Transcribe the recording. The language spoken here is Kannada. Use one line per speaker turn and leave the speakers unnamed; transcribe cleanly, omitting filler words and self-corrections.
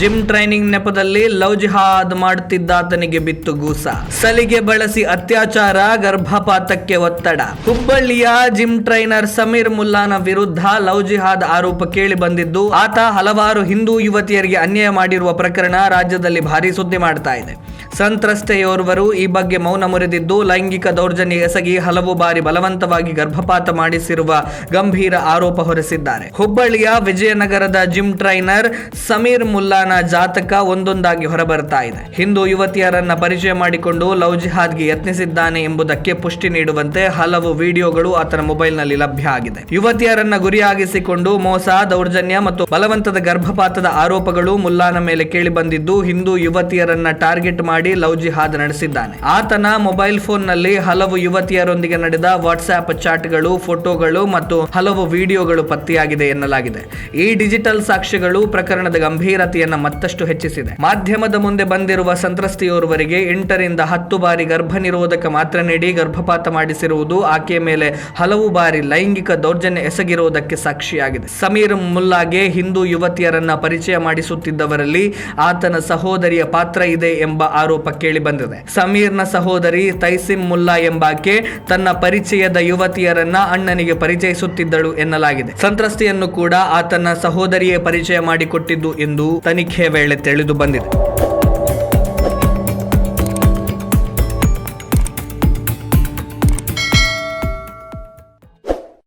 ಜಿಮ್ ಟ್ರೈನಿಂಗ್ ನೆಪದಲ್ಲಿ ಲವ್ ಜಿಹಾದ್ ಮಾಡುತ್ತಿದ್ದಾತನಿಗೆ ಬಿತ್ತು ಗೂಸ. ಸಲಿಗೆ ಬಳಸಿ ಅತ್ಯಾಚಾರ, ಗರ್ಭಪಾತಕ್ಕೆ ಒತ್ತಡ. ಹುಬ್ಬಳ್ಳಿಯ ಜಿಮ್ ಟ್ರೈನರ್ ಸಮೀರ್ ಮುಲ್ಲಾನ ವಿರುದ್ಧ ಲವ್ ಜಿಹಾದ್ ಆರೋಪ ಕೇಳಿ ಬಂದಿದ್ದು, ಆತ ಹಲವಾರು ಹಿಂದೂ ಯುವತಿಯರಿಗೆ ಅನ್ಯಾಯ ಮಾಡಿರುವ ಪ್ರಕರಣ ರಾಜ್ಯದಲ್ಲಿ ಭಾರಿ ಸುದ್ದಿ ಮಾಡ್ತಾ ಇದೆ. ಸಂತ್ರಸ್ತೆಯೋರ್ವರು ಈ ಬಗ್ಗೆ ಮೌನ ಮುರಿದಿದ್ದು, ಲೈಂಗಿಕ ದೌರ್ಜನ್ಯ ಎಸಗಿ ಹಲವು ಬಾರಿ ಬಲವಂತವಾಗಿ ಗರ್ಭಪಾತ ಮಾಡಿಸಿರುವ ಗಂಭೀರ ಆರೋಪ ಹೊರಿಸಿದ್ದಾರೆ. ಹುಬ್ಬಳ್ಳಿಯ ವಿಜಯನಗರದ ಜಿಮ್ ಟ್ರೈನರ್ ಸಮೀರ್ ಮುಲ್ಲಾನ ಜಾತಕ ಒಂದೊಂದಾಗಿ ಹೊರಬರ್ತಾ ಇದೆ. ಹಿಂದೂ ಯುವತಿಯರನ್ನ ಪರಿಚಯ ಮಾಡಿಕೊಂಡು ಲವ್ ಜಿಹಾದ್ಗೆ ಯತ್ನಿಸಿದ್ದಾನೆ ಎಂಬುದಕ್ಕೆ ಪುಷ್ಟಿ ನೀಡುವಂತೆ ಹಲವು ವಿಡಿಯೋಗಳು ಆತನ ಮೊಬೈಲ್ನಲ್ಲಿ ಲಭ್ಯ ಆಗಿದೆ. ಯುವತಿಯರನ್ನ ಗುರಿಯಾಗಿಸಿಕೊಂಡು ಮೋಸ, ದೌರ್ಜನ್ಯ ಮತ್ತು ಬಲವಂತದ ಗರ್ಭಪಾತದ ಆರೋಪಗಳು ಮುಲ್ಲಾನ ಮೇಲೆ ಕೇಳಿ ಬಂದಿದ್ದು, ಹಿಂದೂ ಯುವತಿಯರನ್ನ ಟಾರ್ಗೆಟ್ ಮಾಡಿ ಲವ್ ಜಿಹಾದ್ ನಡೆಸಿದ್ದಾನೆ. ಆತನ ಮೊಬೈಲ್ ಫೋನ್ ನಲ್ಲಿ ಹಲವು ಯುವತಿಯರೊಂದಿಗೆ ನಡೆದ ವಾಟ್ಸ್ಆಪ್ ಚಾಟ್ಗಳು, ಫೋಟೋಗಳು ಮತ್ತು ಹಲವು ವಿಡಿಯೋಗಳು ಪತ್ತೆಯಾಗಿದೆ ಎನ್ನಲಾಗಿದೆ. ಈ ಡಿಜಿಟಲ್ ಸಾಕ್ಷ್ಯಗಳು ಪ್ರಕರಣದ ಗಂಭೀರತೆಯನ್ನು ಮತ್ತಷ್ಟು ಹೆಚ್ಚಿಸಿದೆ. ಮಾಧ್ಯಮದ ಮುಂದೆ ಬಂದಿರುವ ಸಂತ್ರಸ್ತೆಯೋರ್ವರಿಗೆ 8 ರಿಂದ 10 ಬಾರಿ ಗರ್ಭ ನಿರೋಧಕ ಮಾತ್ರೆ ನೀಡಿ ಗರ್ಭಪಾತ ಮಾಡಿಸಿರುವುದು, ಆಕೆಯ ಮೇಲೆ ಹಲವು ಬಾರಿ ಲೈಂಗಿಕ ದೌರ್ಜನ್ಯ ಎಸಗಿರುವುದಕ್ಕೆ ಸಾಕ್ಷಿಯಾಗಿದೆ. ಸಮೀರ್ ಮುಲ್ಲಾಗೆ ಹಿಂದೂ ಯುವತಿಯರನ್ನ ಪರಿಚಯ ಮಾಡಿಸುತ್ತಿದ್ದವರಲ್ಲಿ ಆತನ ಸಹೋದರಿಯ ಪಾತ್ರ ಇದೆ ಎಂಬ ಆರೋಪ ಕೇಳಿ ಬಂದಿದೆ. ಸಮೀರ್ನ ಸಹೋದರಿ ತೈಸಿಮ್ ಮುಲ್ಲಾ ಎಂಬಾಕೆ ತನ್ನ ಪರಿಚಯದ ಯುವತಿಯರನ್ನ ಅಣ್ಣನಿಗೆ ಪರಿಚಯಿಸುತ್ತಿದ್ದಳು ಎನ್ನಲಾಗಿದೆ. ಸಂತ್ರಸ್ತೆಯನ್ನು ಕೂಡ ಆತನ ಸಹೋದರಿಯೇ ಪರಿಚಯ ಮಾಡಿಕೊಟ್ಟಿದ್ದು ಎಂದು ತನಿಖೆ ವೇಳೆ ತಿಳಿದು ಬಂದಿದೆ.